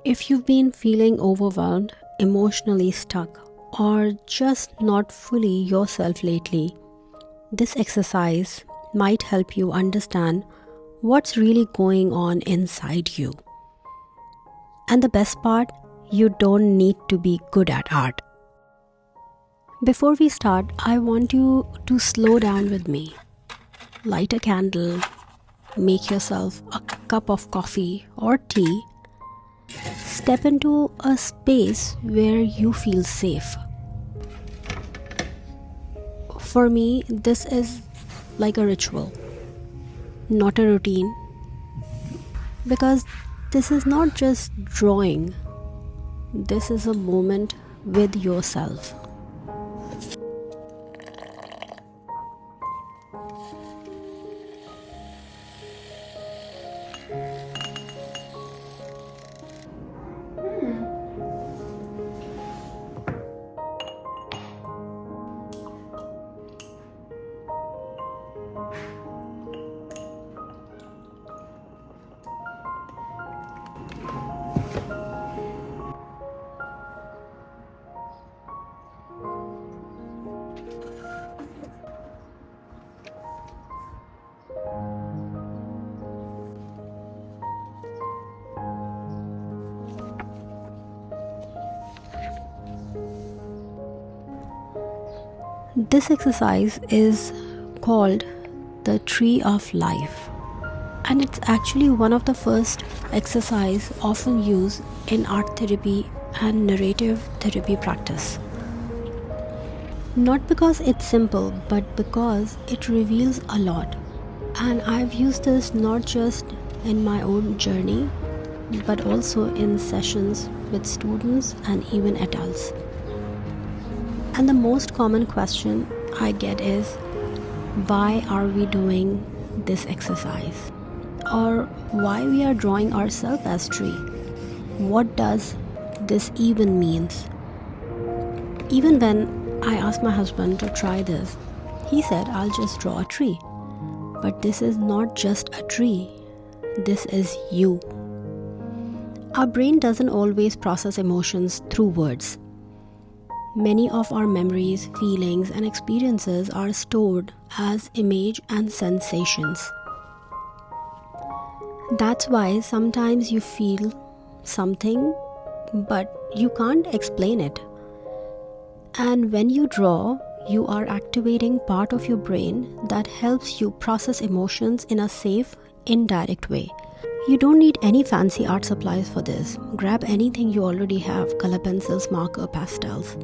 If you've been feeling overwhelmed, emotionally stuck, or just not fully yourself lately, this exercise might help you understand what's really going on inside you. And the best part, you don't need to be good at art. Before we start, I want you to slow down with me. Light a candle, make yourself a cup of coffee or tea. Step into a space where you feel safe. For me, this is like a ritual, not a routine, because this is not just drawing, this is a moment with yourself. This exercise is called the Tree of Life, and it's actually one of the first exercise often used in art therapy and narrative therapy practice. Not because it's simple, but because it reveals a lot. And I've used this not just in my own journey, but also in sessions with students and even adults. And the most common question I get is, why are we doing this exercise? Or why we are drawing ourselves as tree? What does this even means? Even when I asked my husband to try this, he said, I'll just draw a tree. But this is not just a tree, this is you. Our brain doesn't always process emotions through words. Many of our memories, feelings, and experiences are stored as image and sensations. That's why sometimes you feel something, but you can't explain it. And when you draw, you are activating part of your brain that helps you process emotions in a safe, indirect way. You don't need any fancy art supplies for this. Grab anything you already have: color pencils, marker, pastels.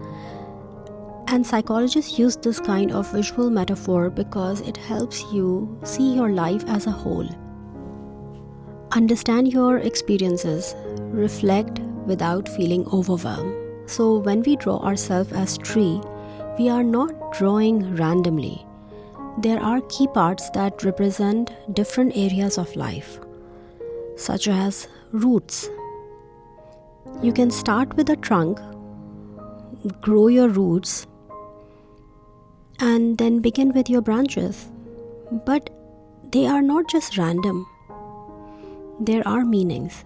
And psychologists use this kind of visual metaphor because it helps you see your life as a whole. Understand your experiences, reflect without feeling overwhelmed. So when we draw ourselves as tree, we are not drawing randomly. There are key parts that represent different areas of life, such as roots. You can start with a trunk, grow your roots, and then begin with your branches. But they are not just random. There are meanings.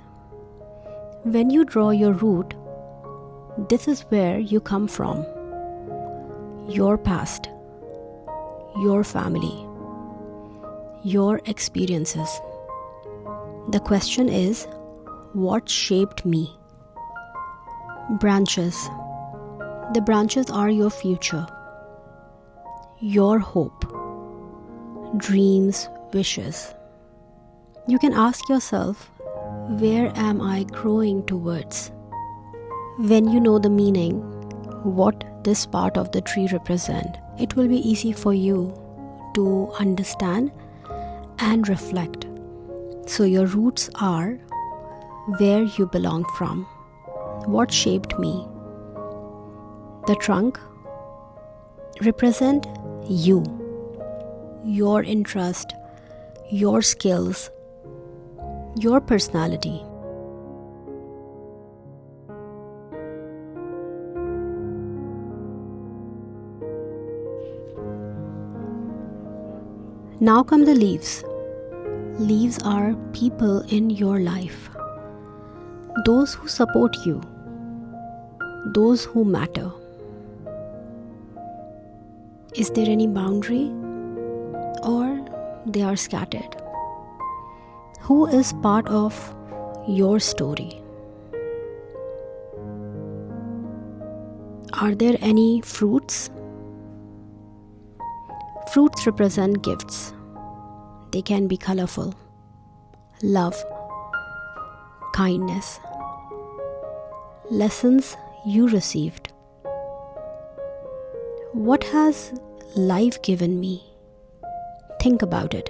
When you draw your root, this is where you come from. Your past, your family, your experiences. The question is, what shaped me? Branches. The branches are your future, your hope, dreams, wishes. You can ask yourself, where am I growing towards? When you know the meaning, what this part of the tree represents, it will be easy for you to understand and reflect. So your roots are where you belong from. What shaped me? The trunk represent you, your interest, your skills, your personality. Now come the leaves. Leaves are people in your life. those who support you, those who matter. Is there any boundary, or they are scattered? Who is part of your story? Are there any fruits? Fruits represent gifts. They can be colorful. Love, kindness, lessons you received. What has life given me? Think about it.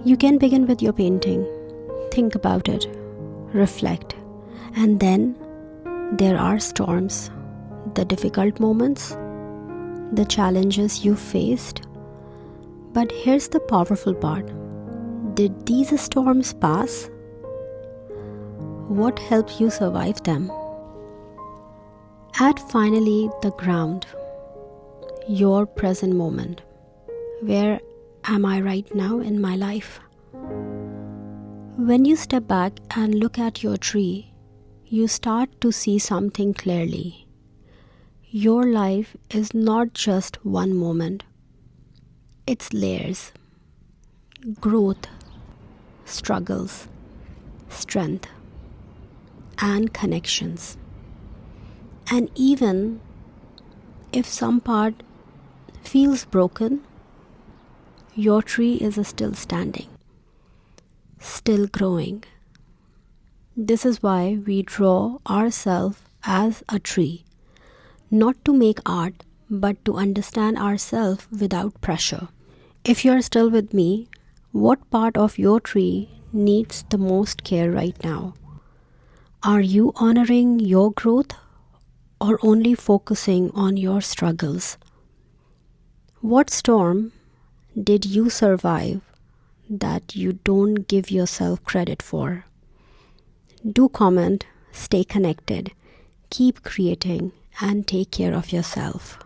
You can begin with your painting. Think about it, reflect, and then there are storms, the difficult moments, the challenges you faced. But here's the powerful part. Did these storms pass? What helped you survive them? At finally the ground, your present moment. Where am I right now in my life? When you step back and look at your tree, you start to see something clearly. Your life is not just one moment. It's layers, growth, struggles, strength, and connections. And even if some part feels broken, your tree is still standing, still growing. This is why we draw ourselves as a tree, not to make art, but to understand ourselves without pressure. If you are still with me, what part of your tree needs the most care right now? Are you honoring your growth or only focusing on your struggles? What storm did you survive that you don't give yourself credit for? Do comment, stay connected, keep creating, and take care of yourself.